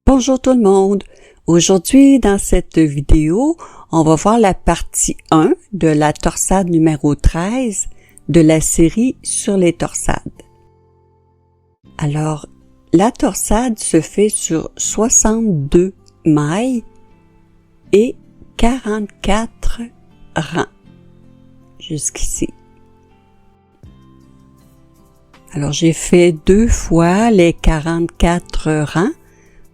Bonjour tout le monde! Aujourd'hui, dans cette vidéo, on va voir la partie 1 de la torsade numéro 13 de la série sur les torsades. Alors, la torsade se fait sur 62 mailles et 44 rangs jusqu'ici. Alors, j'ai fait 2 fois les 44 rangs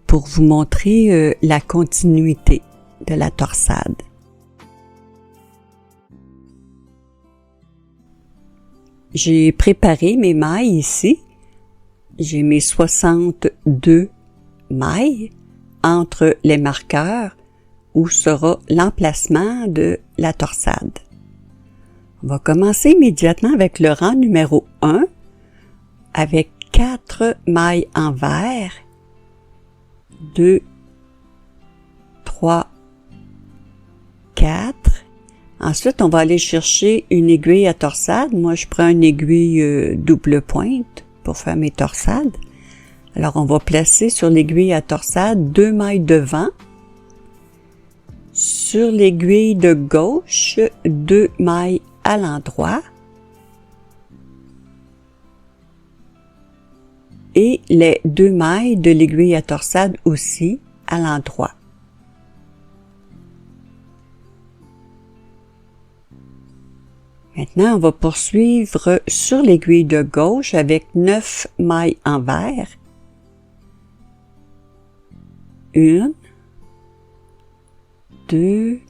pour vous montrer la continuité de la torsade. J'ai préparé mes mailles ici. J'ai mes 62 mailles entre les marqueurs où sera l'emplacement de la torsade. On va commencer immédiatement avec le rang numéro 1 avec 4 mailles en vert. 2, 3, 4. Ensuite, on va aller chercher une aiguille à torsade. Moi, je prends une aiguille double pointe pour faire mes torsades. Alors, on va placer sur l'aiguille à torsade 2 mailles devant. Sur l'aiguille de gauche, 2 mailles à l'endroit. Et les 2 mailles de l'aiguille à torsade aussi à l'endroit. Maintenant, on va poursuivre sur l'aiguille de gauche avec 9 mailles en vert. 1, 2,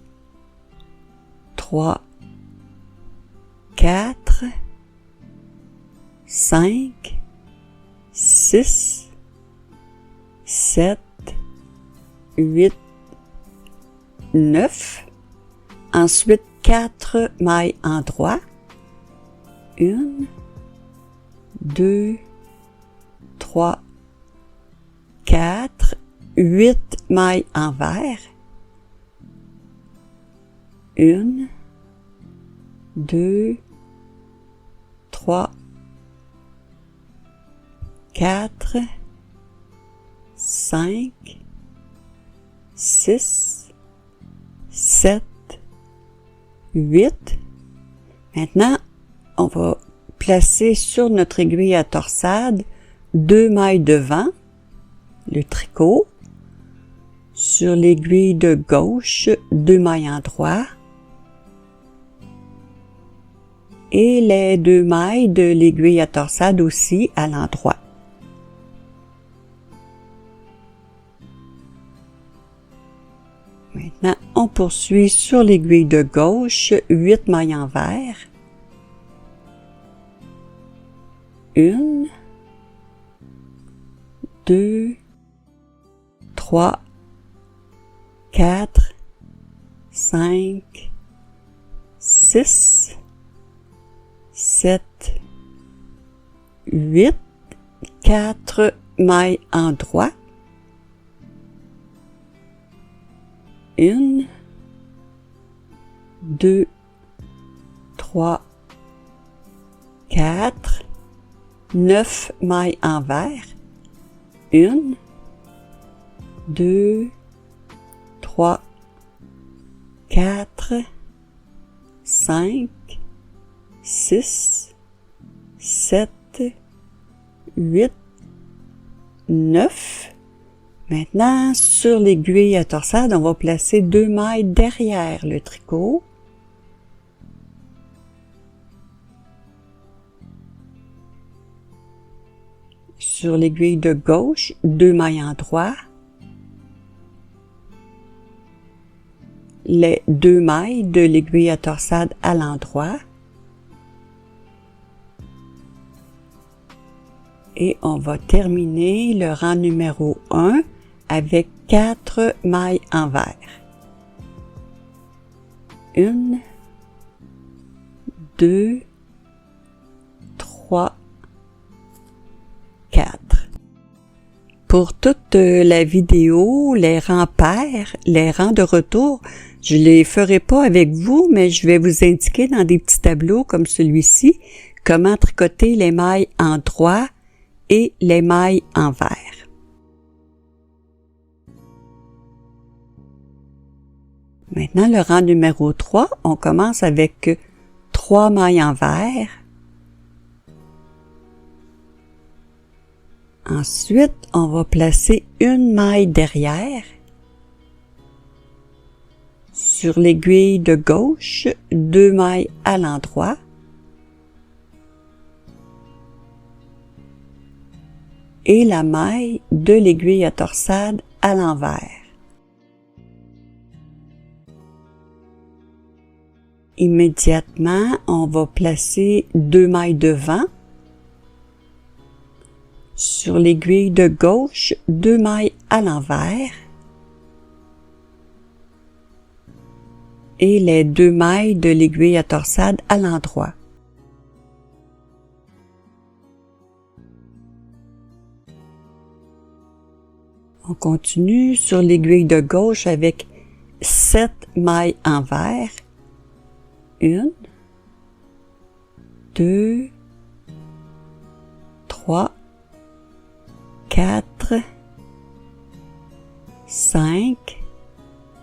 3, 4, 5, 6, 7, 8, 9. Ensuite, 4 mailles en droit. 1, 2, 3, 4, 8 mailles en vert. 1, 2, 3, 4, 5, 6, 7, 8. Maintenant, on va placer sur notre aiguille à torsade 2 mailles devant, le tricot. Sur l'aiguille de gauche, 2 mailles en droit. Et les 2 mailles de l'aiguille à torsade aussi à l'endroit. Maintenant, on poursuit sur l'aiguille de gauche, 8 mailles en vert. 1, 2, 3, 4, 5, 6, 7, 8, 4 mailles en droit. 1, 2, 3, 4, 9 mailles en vert. 1, 2, 3, 4, 5, 6, 7, 8, 9. Maintenant, sur l'aiguille à torsade, on va placer 2 mailles derrière le tricot. Sur l'aiguille de gauche, 2 mailles en droit. Les 2 mailles de l'aiguille à torsade à l'endroit. Et on va terminer le rang numéro 1 avec 4 mailles en vert. 1, 2, 3, 4. Pour toute la vidéo, les rangs pairs, les rangs de retour, je les ferai pas avec vous, mais je vais vous indiquer dans des petits tableaux comme celui-ci comment tricoter les mailles en droit et les mailles en vert. Maintenant, le rang numéro 3, on commence avec 3 mailles envers. Ensuite, on va placer une maille derrière. Sur l'aiguille de gauche, 2 mailles à l'endroit. Et la maille de l'aiguille à torsade à l'envers. Immédiatement, on va placer 2 mailles devant. Sur l'aiguille de gauche, 2 mailles à l'envers. Et les 2 mailles de l'aiguille à torsade à l'endroit. On continue sur l'aiguille de gauche avec 7 mailles envers. 1, 2, 3, 4, 5,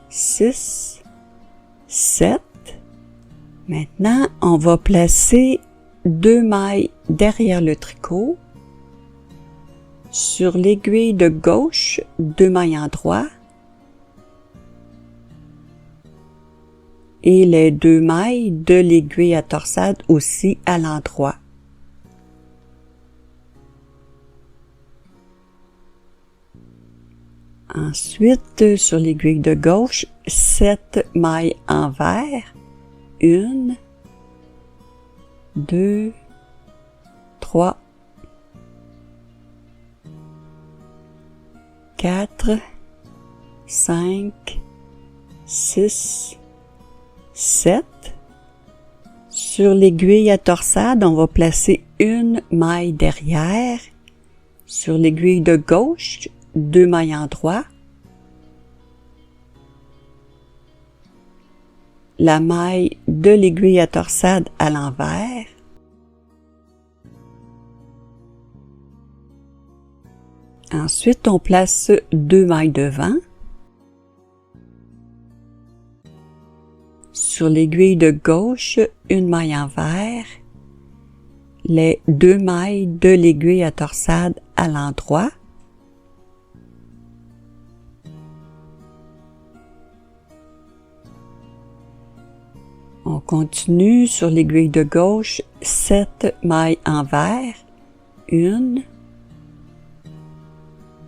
6, 7. Maintenant, on va placer 2 mailles derrière le tricot. Sur l'aiguille de gauche, 2 mailles en droit. Et les 2 mailles de l'aiguille à torsade aussi à l'endroit. Ensuite, sur l'aiguille de gauche, 7 mailles envers. 1, 2, 3, 4, 5, 6, 7. Sur l'aiguille à torsade, on va placer une maille derrière. Sur l'aiguille de gauche, 2 mailles en droit. La maille de l'aiguille à torsade à l'envers. Ensuite, on place 2 mailles devant. Sur l'aiguille de gauche, une maille envers. Les 2 mailles de l'aiguille à torsade à l'endroit. On continue sur l'aiguille de gauche, 7 mailles envers. 1,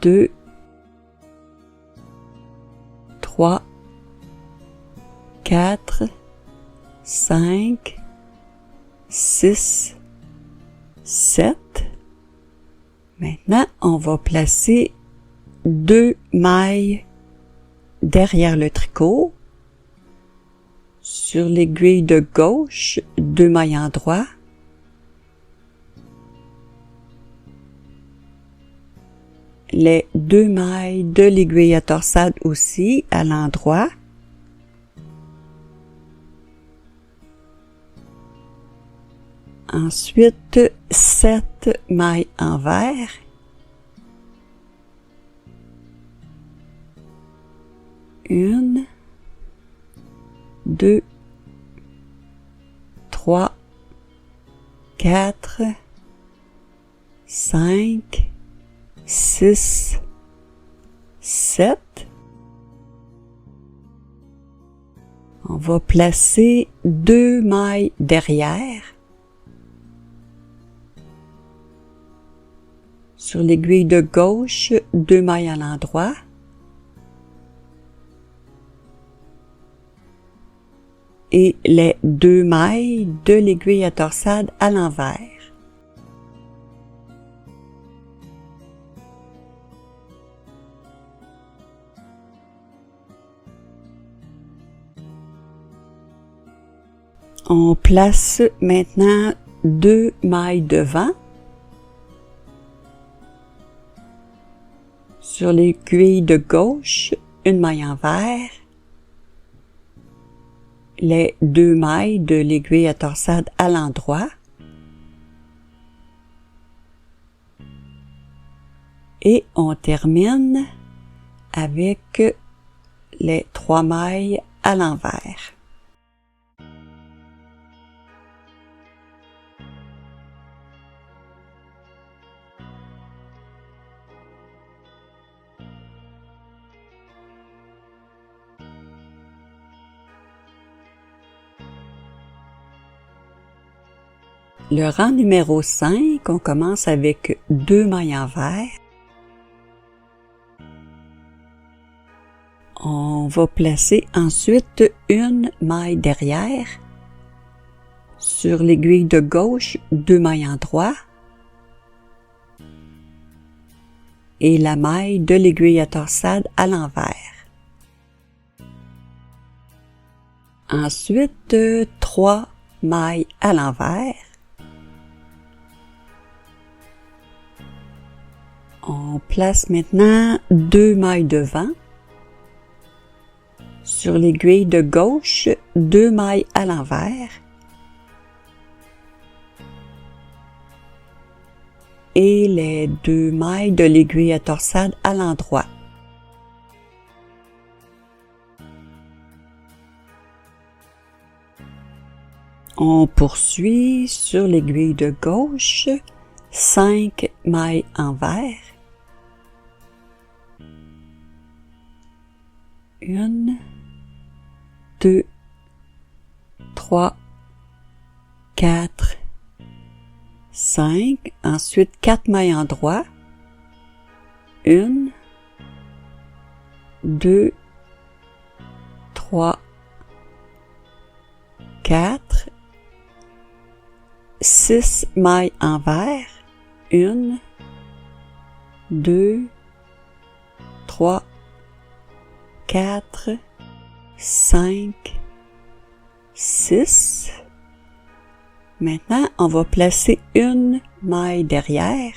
2, 3, 4, 5, 6, 7. Maintenant, on va placer 2 mailles derrière le tricot. Sur l'aiguille de gauche, 2 mailles en droit. Les 2 mailles de l'aiguille à torsade aussi à l'endroit. Ensuite, 7 mailles envers. 1, 2, 3, 4, 5, 6, 7. On va placer 2 mailles derrière. Sur l'aiguille de gauche, 2 mailles à l'endroit. Et les 2 mailles de l'aiguille à torsade à l'envers. On place maintenant 2 mailles devant. Sur l'aiguille de gauche, une maille envers. Les 2 mailles de l'aiguille à torsade à l'endroit. Et on termine avec les 3 mailles à l'envers. Le rang numéro 5, on commence avec 2 mailles envers. On va placer ensuite une maille derrière. Sur l'aiguille de gauche, 2 mailles en droit. Et la maille de l'aiguille à torsade à l'envers. Ensuite, 3 mailles à l'envers. On place maintenant 2 mailles devant. Sur l'aiguille de gauche, 2 mailles à l'envers. Et les 2 mailles de l'aiguille à torsade à l'endroit. On poursuit sur l'aiguille de gauche, 5 mailles envers. 1, 2, 3, 4, 5. Ensuite, 4 mailles en droit. 1, 2, 3, 4, 6 mailles envers. 1, 2, 3, 4, 5, 6. Maintenant, on va placer une maille derrière.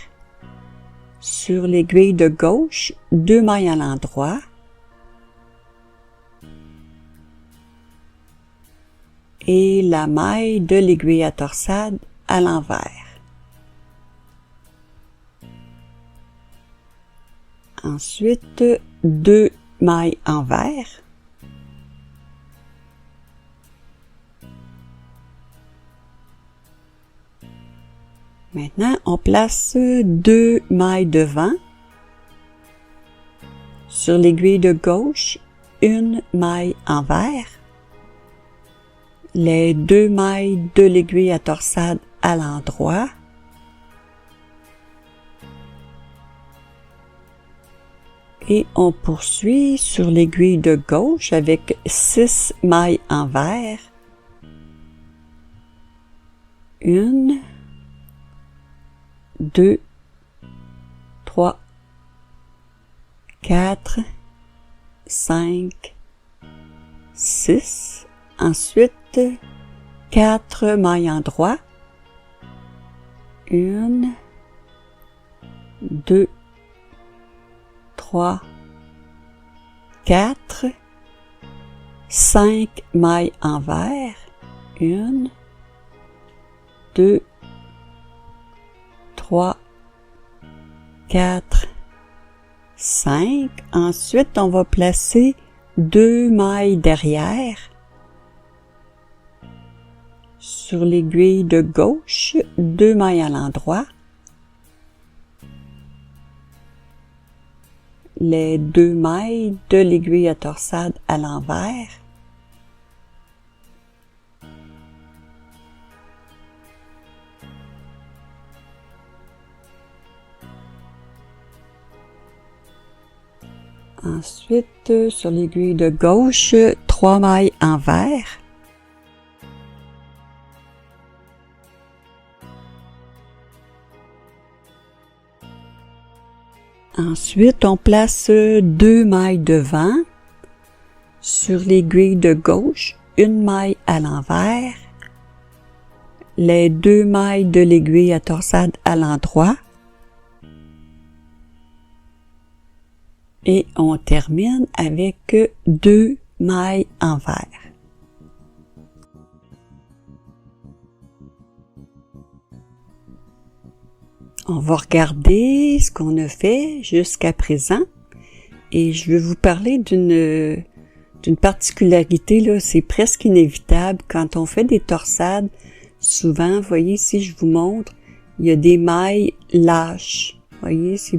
Sur l'aiguille de gauche, 2 mailles à l'endroit. Et la maille de l'aiguille à torsade à l'envers. Ensuite, 2 mailles envers. Maintenant, on place 2 mailles devant. Sur l'aiguille de gauche, 1 maille envers. Les 2 mailles de l'aiguille à torsade à l'endroit. Et on poursuit sur l'aiguille de gauche avec 6 mailles envers. 1, 2, 3, 4, 5, 6. Ensuite, 4 mailles en droit. 1, 2, 3, 4, 5 mailles envers. 1, 2, 3, 4, 5. Ensuite, on va placer 2 mailles derrière. Sur l'aiguille de gauche, 2 mailles à l'endroit. Les 2 mailles de l'aiguille à torsade à l'envers. Ensuite, sur l'aiguille de gauche, 3 mailles envers. Ensuite, on place 2 mailles devant. Sur l'aiguille de gauche, 1 maille à l'envers. Les 2 mailles de l'aiguille à torsade à l'endroit. Et on termine avec 2 mailles envers. On va regarder ce qu'on a fait jusqu'à présent et je vais vous parler Une particularité, là, c'est presque inévitable. Quand on fait des torsades, souvent, voyez, si je vous montre, il y a des mailles lâches. Voyez, c'est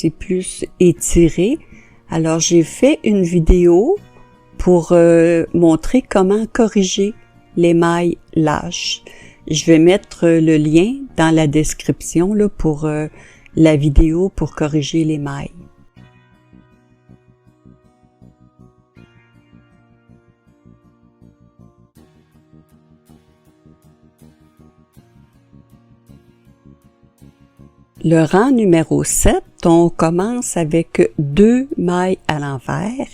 plus étiré. Alors, j'ai fait une vidéo pour montrer comment corriger les mailles lâches. Je vais mettre le lien dans la description là, pour la vidéo pour corriger les mailles. Le rang numéro 7, on commence avec 2 mailles à l'envers.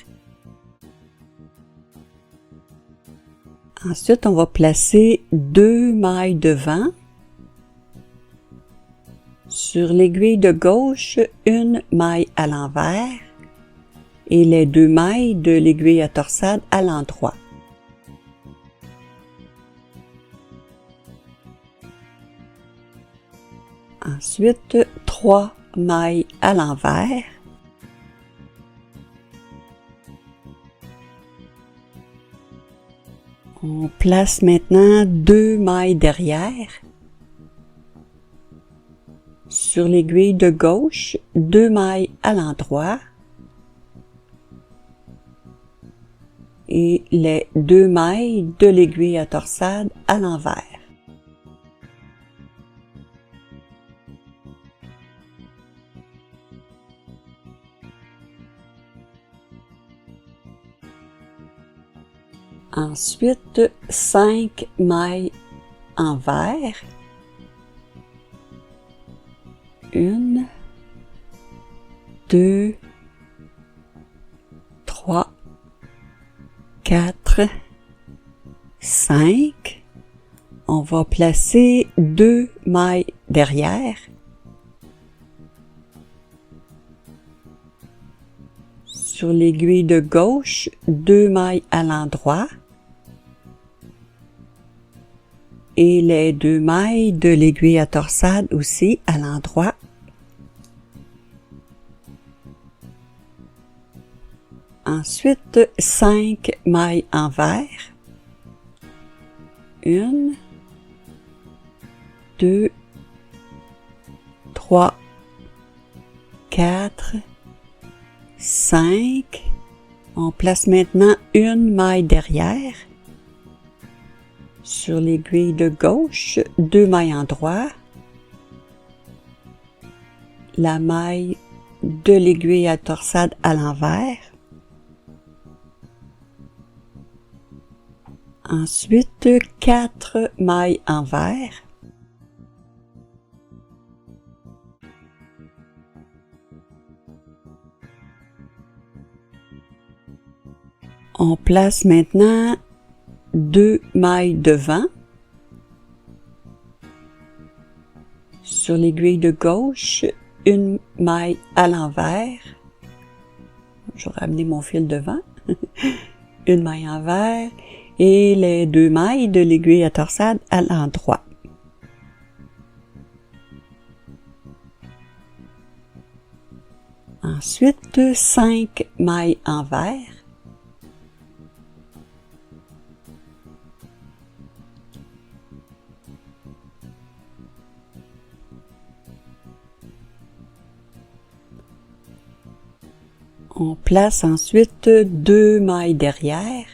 Ensuite, on va placer 2 mailles devant. Sur l'aiguille de gauche, une maille à l'envers et les 2 mailles de l'aiguille à torsade à l'endroit. Ensuite, 3 mailles à l'envers. On place maintenant 2 mailles derrière. Sur l'aiguille de gauche, 2 mailles à l'endroit. Et les 2 mailles de l'aiguille à torsade à l'envers. Ensuite, 5 mailles envers. 1, 2, 3, 4, 5. On va placer 2 mailles derrière. Sur l'aiguille de gauche, 2 mailles à l'endroit. Et les 2 mailles de l'aiguille à torsade aussi à l'endroit. Ensuite, 5 mailles envers. 1, 2, 3, 4, 5. On place maintenant une maille derrière. Sur l'aiguille de gauche, 2 mailles en droit. La maille de l'aiguille à torsade à l'envers. Ensuite, 4 mailles envers. On place maintenant 2 mailles devant. Sur l'aiguille de gauche, une maille à l'envers. Je vais ramener mon fil devant. Une maille envers et les 2 mailles de l'aiguille à torsade à l'endroit. Ensuite, 5 mailles envers. On place ensuite 2 mailles derrière.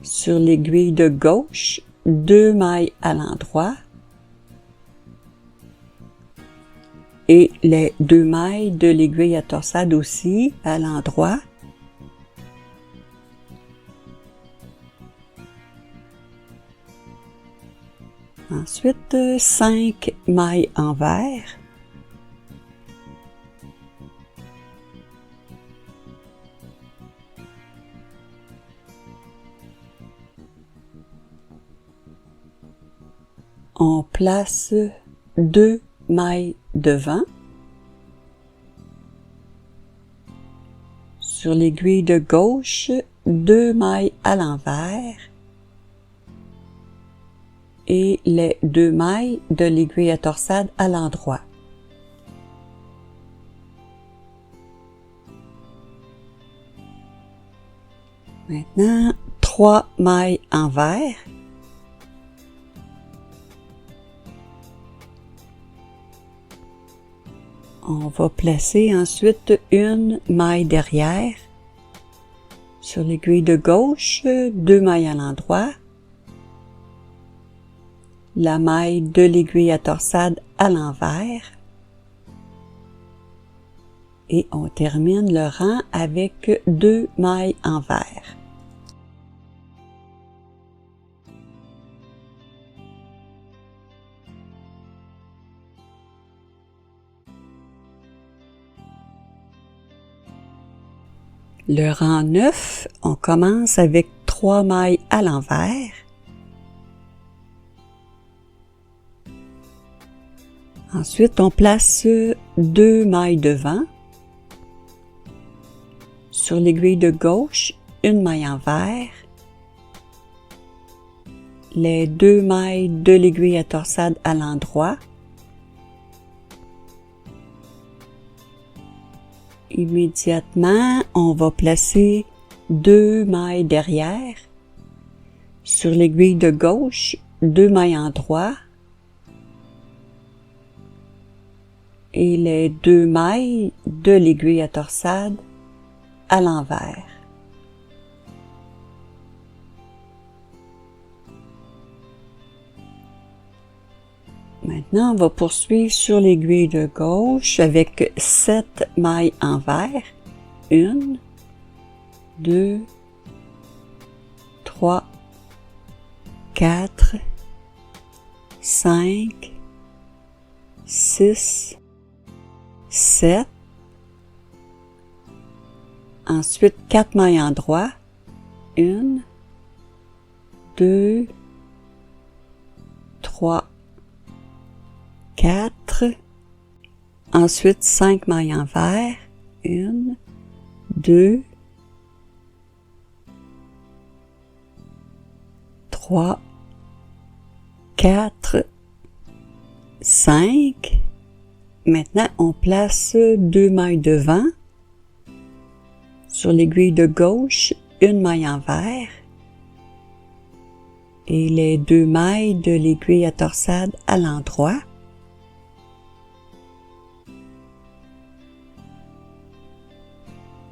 Sur l'aiguille de gauche, 2 mailles à l'endroit. Et les 2 mailles de l'aiguille à torsade aussi à l'endroit. Ensuite, 5 mailles envers. On place 2 mailles devant. Sur l'aiguille de gauche, 2 mailles à l'envers. Et les 2 mailles de l'aiguille à torsade à l'endroit. Maintenant, 3 mailles envers. On va placer ensuite une maille derrière. Sur l'aiguille de gauche, 2 mailles à l'endroit. La maille de l'aiguille à torsade à l'envers. Et on termine le rang avec 2 mailles envers. Le rang 9, on commence avec 3 mailles à l'envers. Ensuite, on place 2 mailles devant. Sur l'aiguille de gauche, une maille envers. Les 2 mailles de l'aiguille à torsade à l'endroit. Immédiatement, on va placer 2 mailles derrière. Sur l'aiguille de gauche, 2 mailles en droit. Et les 2 mailles de l'aiguille à torsade à l'envers. Maintenant, on va poursuivre sur l'aiguille de gauche avec 7 mailles envers. 1, 2, 3, 4, 5, 6, 7. Ensuite, 4 mailles en droit. 1, 2, 3, 4. Ensuite, 5 mailles envers. 1, 2, 3, 4, 5. Maintenant, on place 2 mailles devant. Sur l'aiguille de gauche, une maille envers. Et les 2 mailles de l'aiguille à torsade à l'endroit.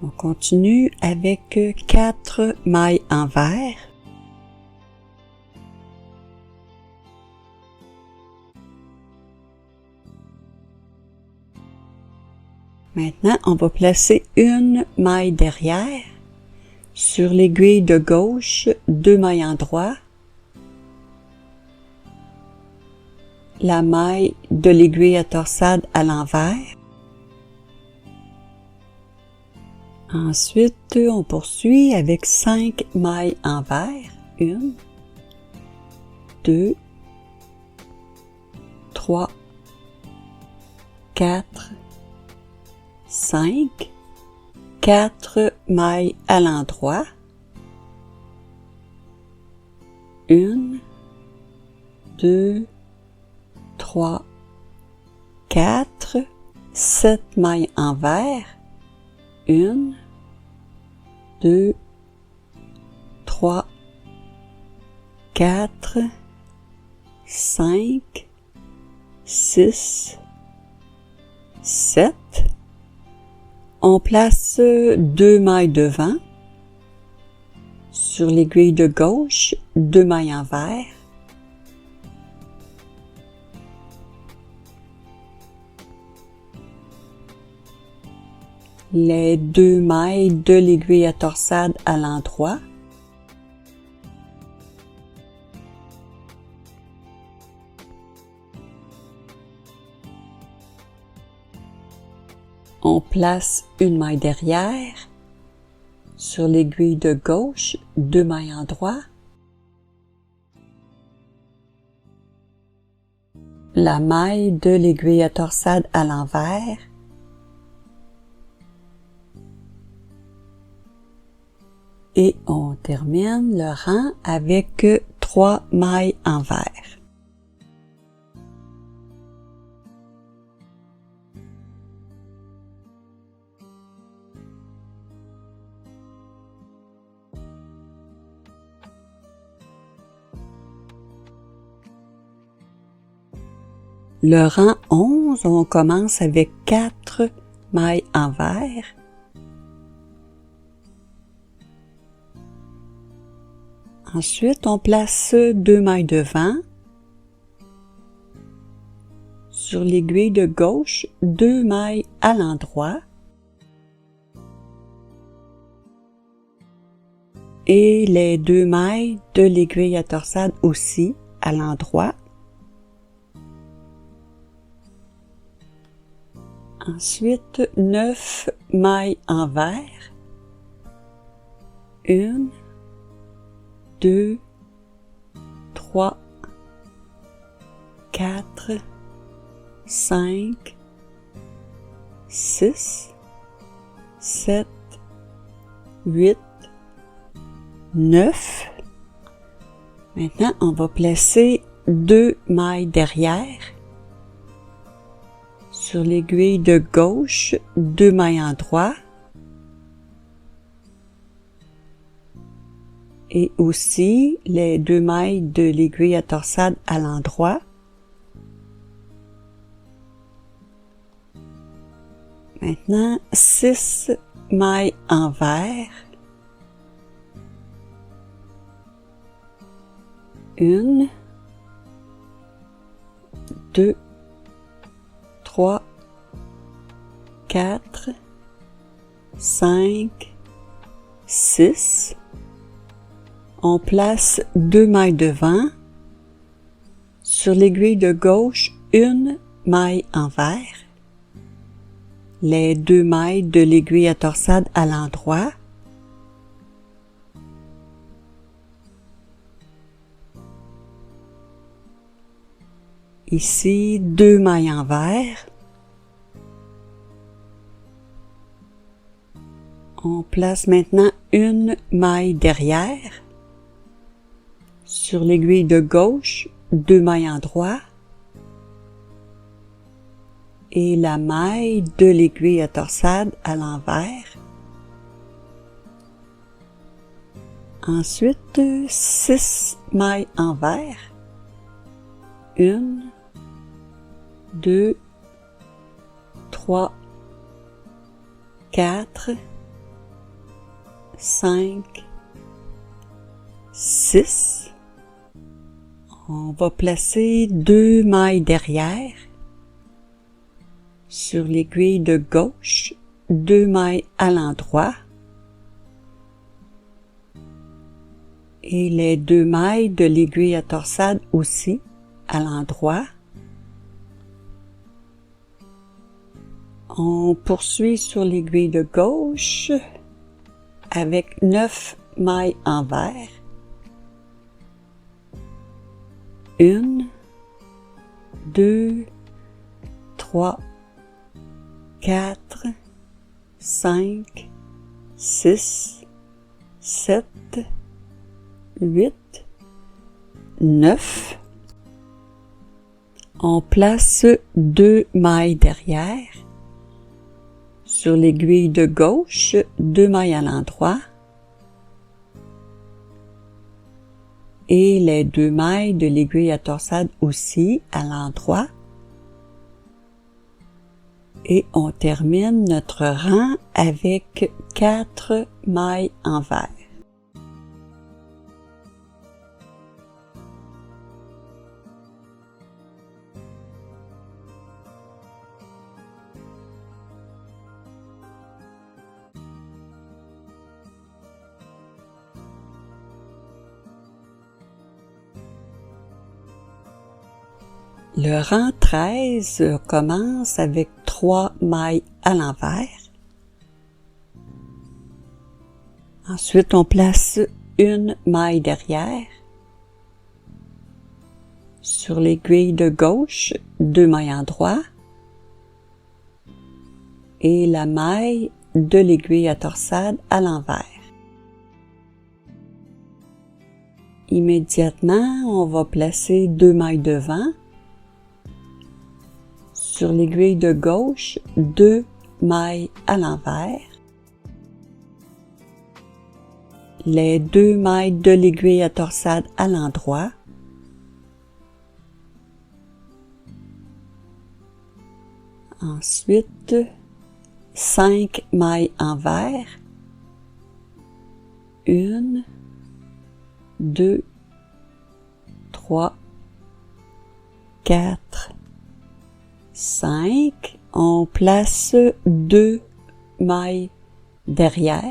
On continue avec 4 mailles envers. Maintenant, on va placer une maille derrière. Sur l'aiguille de gauche, 2 mailles en droit. La maille de l'aiguille à torsade à l'envers. Ensuite, on poursuit avec 5 mailles envers. 1, 2, 3, 4, 5, 4 mailles à l'endroit. 1, 2, 3, 4, 7 mailles envers. 1, 2, 3, 4, 5, 6, 7. On place 2 mailles devant. Sur l'aiguille de gauche, 2 mailles envers. Les 2 mailles de l'aiguille à torsade à l'endroit. On place une maille derrière. Sur l'aiguille de gauche, 2 mailles en droit. La maille de l'aiguille à torsade à l'envers. Et on termine le rang avec 3 mailles envers. Le rang 11, on commence avec 4 mailles envers. Ensuite, on place 2 mailles devant. Sur l'aiguille de gauche, 2 mailles à l'endroit. Et les 2 mailles de l'aiguille à torsade aussi à l'endroit. Ensuite, 9 mailles envers. 1, 2, 3, 4, 5, 6, 7, 8, 9. Maintenant, on va placer 2 mailles derrière. Sur l'aiguille de gauche, 2 mailles en droit. Et aussi les 2 mailles de l'aiguille à torsade à l'endroit. Maintenant, 6 mailles envers. 1, 2, 3, 4, 5, 6. On place 2 mailles devant. Sur l'aiguille de gauche, 1 maille envers. Les 2 mailles de l'aiguille à torsade à l'endroit. Ici, 2 mailles envers. On place maintenant 1 maille derrière. Sur l'aiguille de gauche, 2 mailles en droit. Et la maille de l'aiguille à torsade à l'envers. Ensuite, 6 mailles envers. 1, 2, 3, 4, 5, 6. On va placer 2 mailles derrière. Sur l'aiguille de gauche, 2 mailles à l'endroit. Et les 2 mailles de l'aiguille à torsade aussi à l'endroit. On poursuit sur l'aiguille de gauche avec 9 mailles envers. 1, 2, 3, 4, 5, 6, 7, 8, 9. On place 2 mailles derrière. Sur l'aiguille de gauche, 2 mailles à l'endroit. Et les 2 mailles de l'aiguille à torsade aussi à l'endroit. Et on termine notre rang avec 4 mailles envers. Le rang 13 commence avec 3 mailles à l'envers. Ensuite, on place 1 maille derrière. Sur l'aiguille de gauche, 2 mailles en droit. Et la maille de l'aiguille à torsade à l'envers. Immédiatement, on va placer 2 mailles devant. Sur l'aiguille de gauche, 2 mailles à l'envers. Les 2 mailles de l'aiguille à torsade à l'endroit. Ensuite, 5 mailles envers. 1, 2, 3, 4, 5. On place 2 mailles derrière.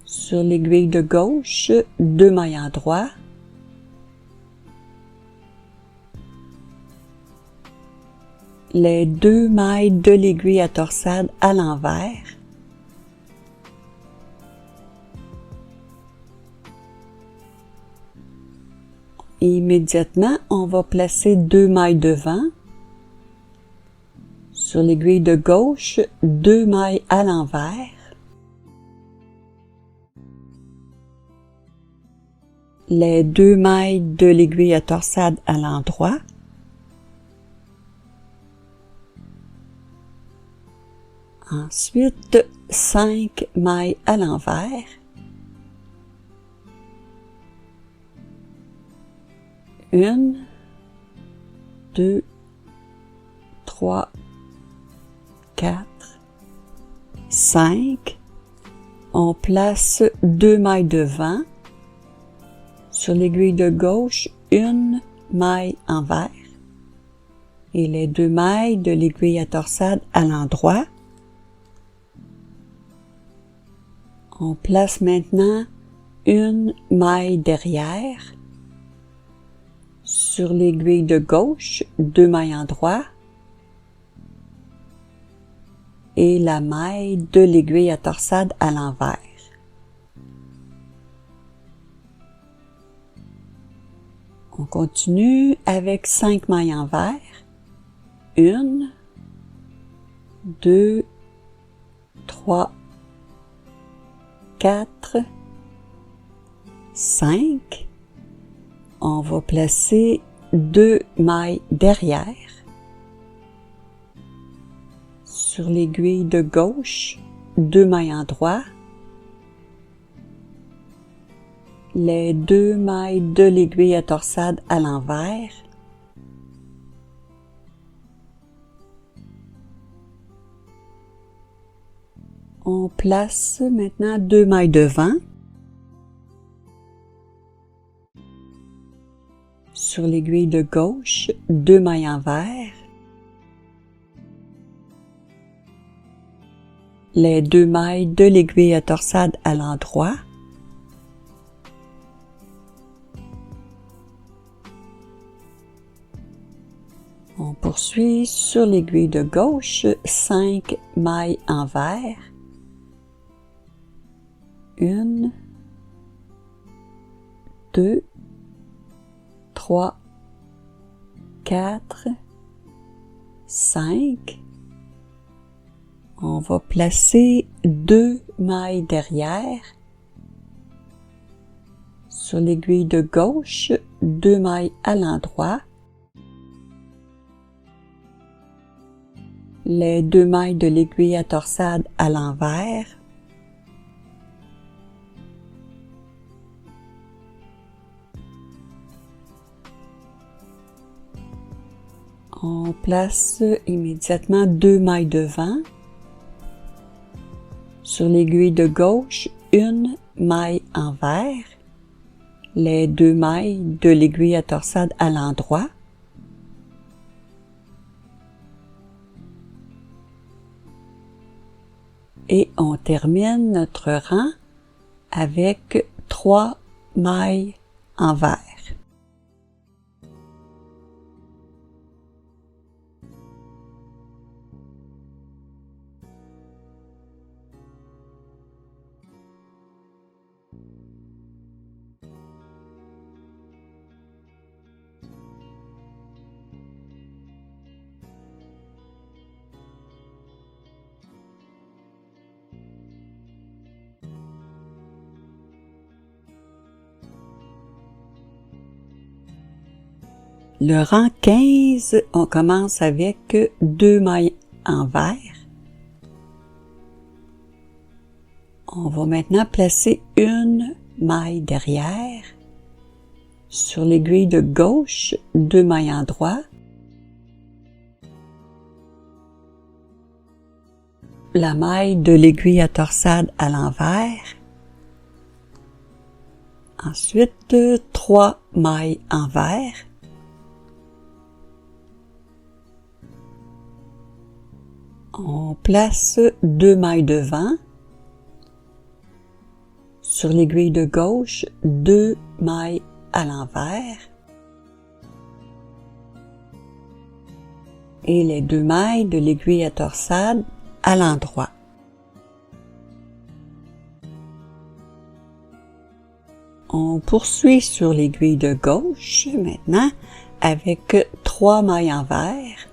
Sur l'aiguille de gauche, 2 mailles en droit. Les 2 mailles de l'aiguille à torsade à l'envers. Immédiatement, on va placer 2 mailles devant. Sur l'aiguille de gauche, 2 mailles à l'envers. Les 2 mailles de l'aiguille à torsade à l'endroit. Ensuite, 5 mailles à l'envers. 1, 2, 3, 4, 5. On place 2 mailles devant. Sur l'aiguille de gauche, 1 maille envers. Et les 2 mailles de l'aiguille à torsade à l'endroit. On place maintenant 1 maille derrière. Sur l'aiguille de gauche, 2 mailles en droit. Et la maille de l'aiguille à torsade à l'envers. On continue avec 5 mailles envers. 1, 2, 3, 4, 5. On va placer 2 mailles derrière. Sur l'aiguille de gauche, 2 mailles en droit. Les 2 mailles de l'aiguille à torsade à l'envers. On place maintenant 2 mailles devant. Sur l'aiguille de gauche, 2 mailles envers. Les 2 mailles de l'aiguille à torsade à l'endroit. On poursuit sur l'aiguille de gauche, 5 mailles envers. 1, 2, 3, 4, 5. On va placer 2 mailles derrière. Sur l'aiguille de gauche, 2 mailles à l'endroit. Les 2 mailles de l'aiguille à torsade à l'envers. On place immédiatement 2 mailles devant. Sur l'aiguille de gauche, 1 maille envers. Les 2 mailles de l'aiguille à torsade à l'endroit. Et on termine notre rang avec 3 mailles envers. Le rang 15, on commence avec 2 mailles envers. On va maintenant placer 1 maille derrière. Sur l'aiguille de gauche, 2 mailles endroits. La maille de l'aiguille à torsade à l'envers. Ensuite, 3 mailles envers. On place 2 mailles devant. Sur l'aiguille de gauche, 2 mailles à l'envers. Et les 2 mailles de l'aiguille à torsade à l'endroit. On poursuit sur l'aiguille de gauche maintenant avec 3 mailles envers.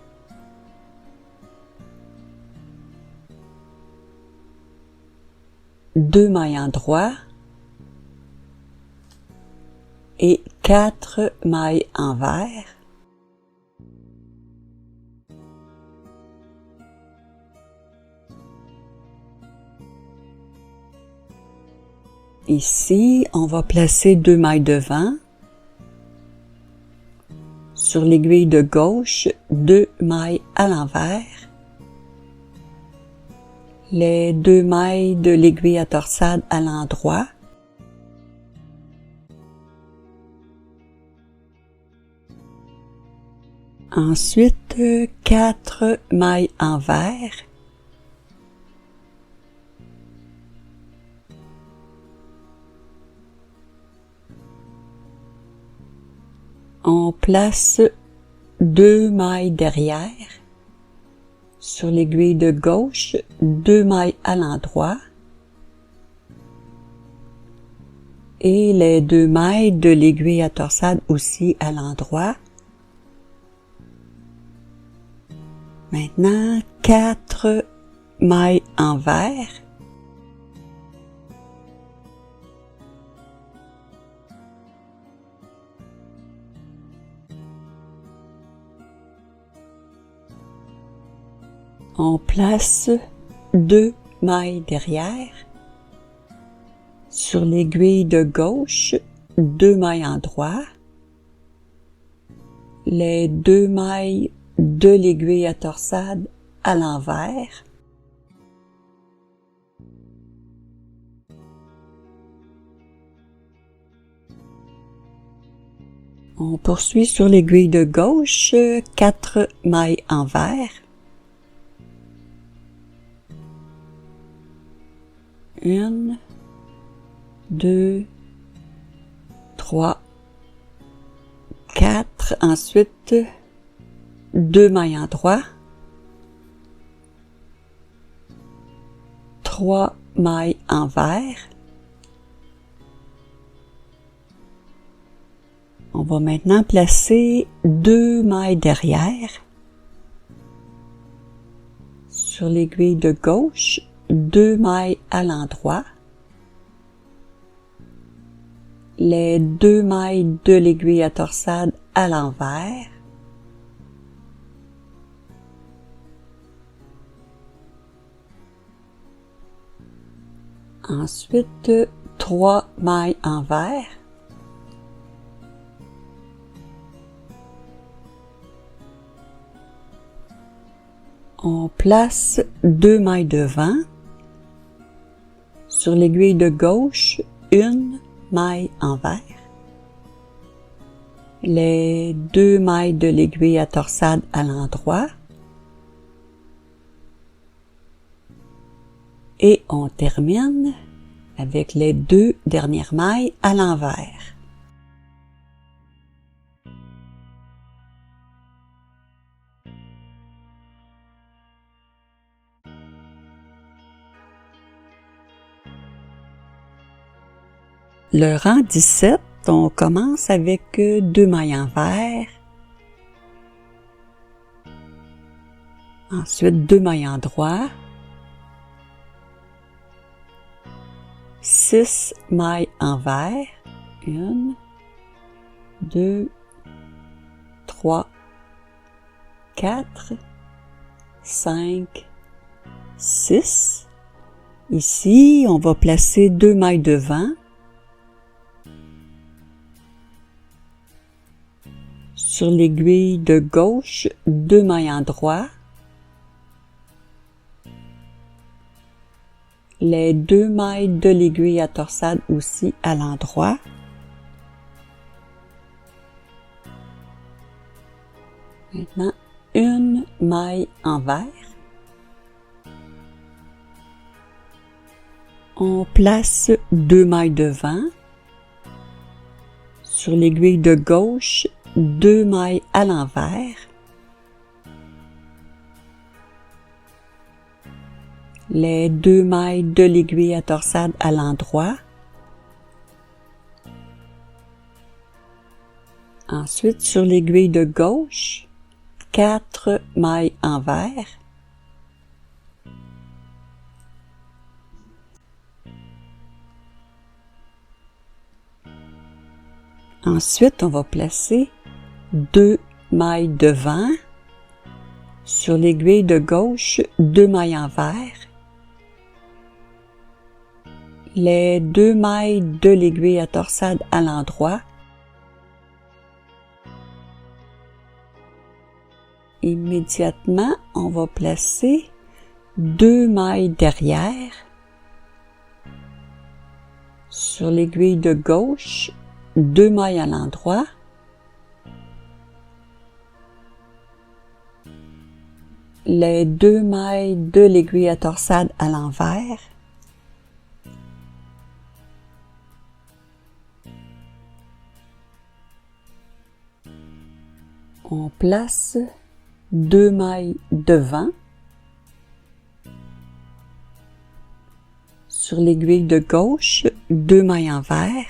Deux mailles endroits et 4 mailles envers. Ici, on va placer 2 mailles devant. Sur l'aiguille de gauche, 2 mailles à l'envers. Les 2 mailles de l'aiguille à torsade à l'endroit. Ensuite, 4 mailles envers. On place 2 mailles derrière. Sur l'aiguille de gauche, 2 mailles à l'endroit. Et les 2 mailles de l'aiguille à torsade aussi à l'endroit. Maintenant, 4 mailles envers. On place 2 mailles derrière. Sur l'aiguille de gauche, 2 mailles endroits. Les 2 mailles de l'aiguille à torsade à l'envers. On poursuit sur l'aiguille de gauche, 4 mailles envers. 1, 2, 3, 4. Ensuite, 2 mailles endroits. 3 mailles envers. On va maintenant placer 2 mailles derrière. Sur l'aiguille de gauche, 2 mailles à l'endroit. Les 2 mailles de l'aiguille à torsade à l'envers. Ensuite, 3 mailles envers. On place 2 mailles devant. Sur l'aiguille de gauche, 1 maille envers. Les 2 mailles de l'aiguille à torsade à l'endroit. Et on termine avec les 2 dernières mailles à l'envers. Le rang 17, on commence avec 2 mailles envers. Ensuite, 2 mailles endroits. 6 mailles envers. 1, 2, 3, 4, 5, 6. Ici, on va placer 2 mailles devant. Sur l'aiguille de gauche, 2 mailles en droit. Les 2 mailles de l'aiguille à torsade aussi à l'endroit. Maintenant, une maille envers. On place 2 mailles devant. Sur l'aiguille de gauche, 2 mailles à l'envers. Les 2 mailles de l'aiguille à torsade à l'endroit. Ensuite, sur l'aiguille de gauche, 4 mailles envers. Ensuite, on va placer 2 mailles devant. Sur l'aiguille de gauche, 2 mailles envers. Les 2 mailles de l'aiguille à torsade à l'endroit. Immédiatement, on va placer 2 mailles derrière. Sur l'aiguille de gauche, 2 mailles à l'endroit. Les 2 mailles de l'aiguille à torsade à l'envers. On place 2 mailles devant. Sur l'aiguille de gauche, 2 mailles envers.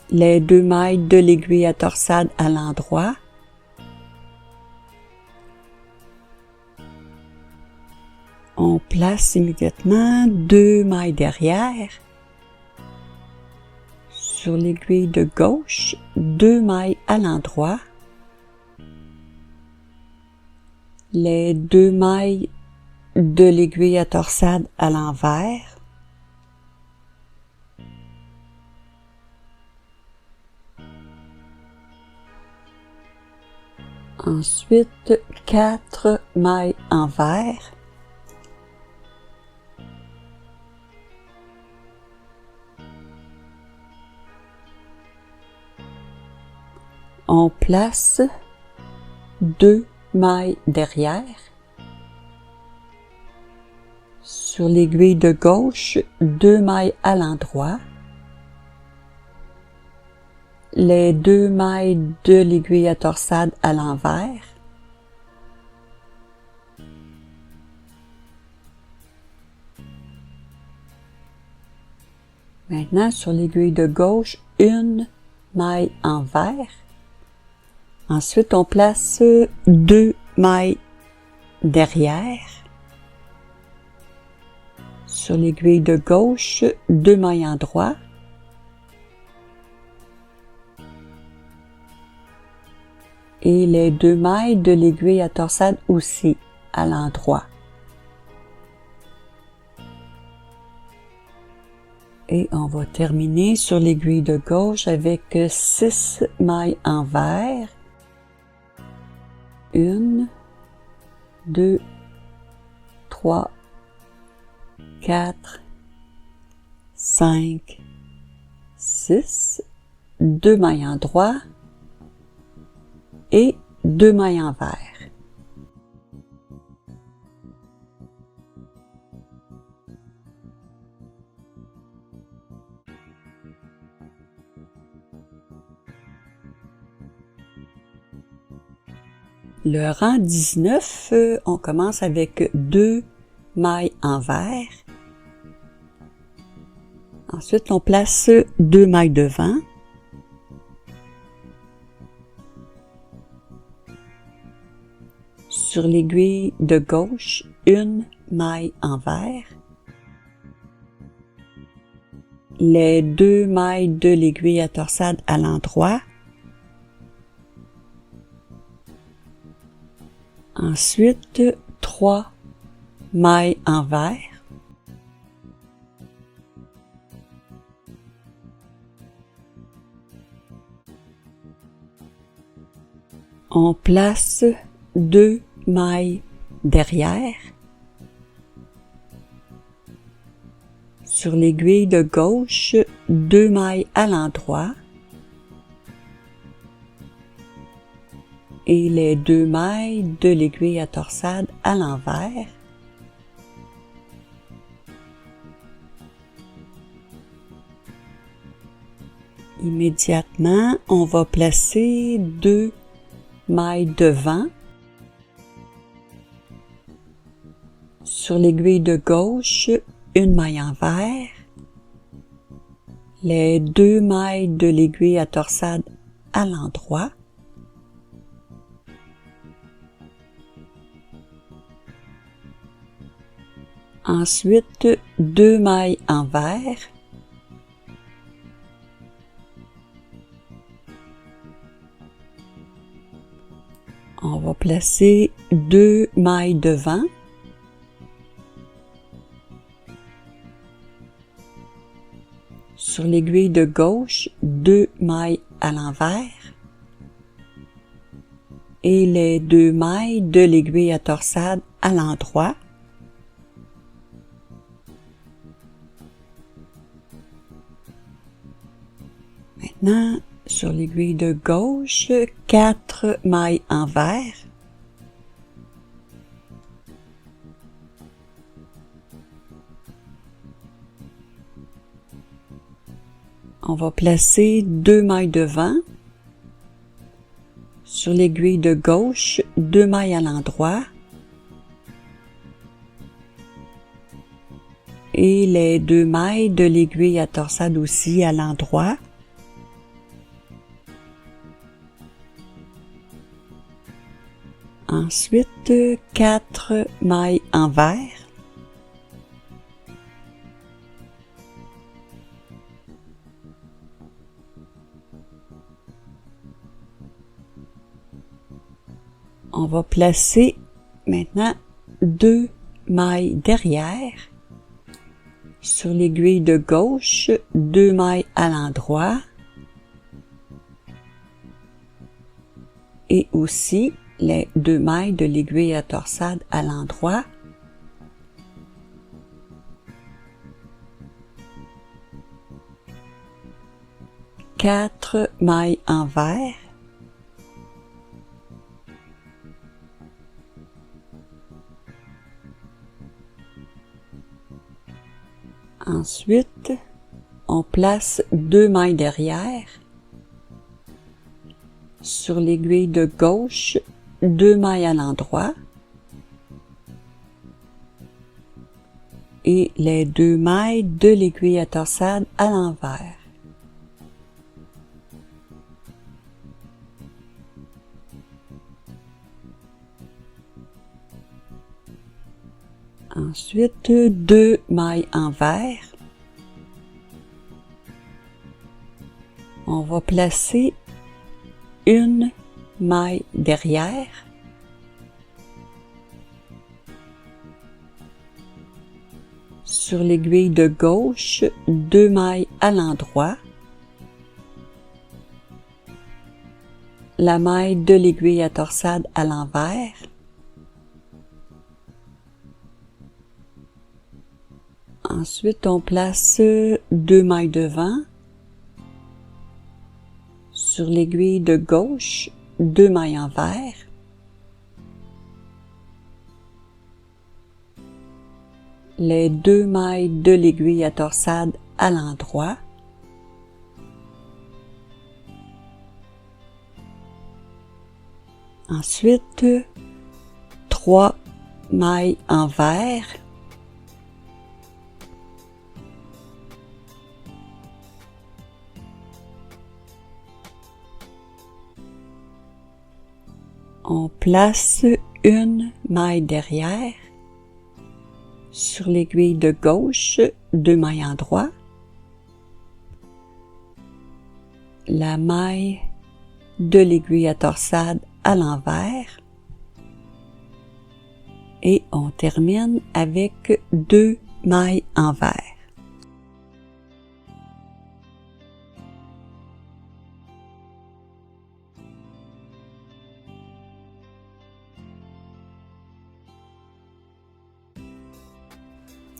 Les 2 mailles de l'aiguille à torsade à l'endroit. On place immédiatement 2 mailles derrière. Sur l'aiguille de gauche, 2 mailles à l'endroit. Les 2 mailles de l'aiguille à torsade à l'envers. Ensuite, 4 mailles envers. On place 2 mailles derrière. Sur l'aiguille de gauche, 2 mailles à l'endroit. Les 2 mailles de l'aiguille à torsade à l'envers. Maintenant, sur l'aiguille de gauche, 1 maille envers. Ensuite, on place 2 mailles derrière. Sur l'aiguille de gauche, 2 mailles en droit. Et les 2 mailles de l'aiguille à torsade aussi à l'endroit. Et on va terminer sur l'aiguille de gauche avec 6 mailles envers. 1, 2, 3, 4, 5, 6, 2 mailles en droit et 2 mailles envers. Le rang 19, on commence avec 2 mailles envers. Ensuite, on place 2 mailles devant. Sur l'aiguille de gauche, 1 maille envers. Les 2 mailles de l'aiguille à torsade à l'endroit. Ensuite, 3 mailles envers. On place 2 mailles derrière sur l'aiguille de gauche, 2 mailles à l'endroit et les 2 mailles de l'aiguille à torsade à l'envers. Immédiatement, on va placer 2 mailles devant sur l'aiguille de gauche, une maille envers, les 2 mailles de l'aiguille à torsade à l'endroit, ensuite 2 mailles envers, on va placer 2 mailles devant, sur l'aiguille de gauche, 2 mailles à l'envers et les 2 mailles de l'aiguille à torsade à l'endroit. Maintenant, sur l'aiguille de gauche, 4 mailles envers. On va placer 2 mailles devant. Sur l'aiguille de gauche, 2 mailles à l'endroit. Et les 2 mailles de l'aiguille à torsade aussi à l'endroit. Ensuite, 4 mailles envers. On va placer maintenant 2 mailles derrière. Sur l'aiguille de gauche, 2 mailles à l'endroit. Et aussi les 2 mailles de l'aiguille à torsade à l'endroit. Quatre mailles envers. Ensuite, on place 2 mailles derrière. Sur l'aiguille de gauche, 2 mailles à l'endroit. Et les 2 mailles de l'aiguille à torsade à l'envers. Ensuite, 2 mailles envers. On va placer une maille derrière. Sur l'aiguille de gauche, 2 mailles à l'endroit. La maille de l'aiguille à torsade à l'envers. Ensuite, on place 2 mailles devant. Sur l'aiguille de gauche, 2 mailles envers. Les 2 mailles de l'aiguille à torsade à l'endroit. Ensuite, 3 mailles envers. On place une maille derrière. Sur l'aiguille de gauche, 2 mailles en droit. La maille de l'aiguille à torsade à l'envers. Et on termine avec 2 mailles envers.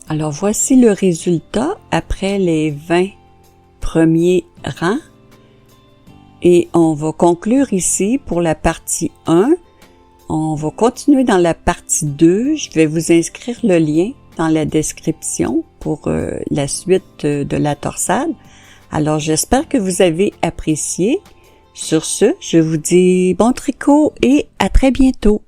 Alors voici le résultat après les 20 premiers rangs. Et on va conclure ici pour la partie 1. On va continuer dans la partie 2. Je vais vous inscrire le lien dans la description pour la suite de la torsade. Alors j'espère que vous avez apprécié. Sur ce, je vous dis bon tricot et à très bientôt.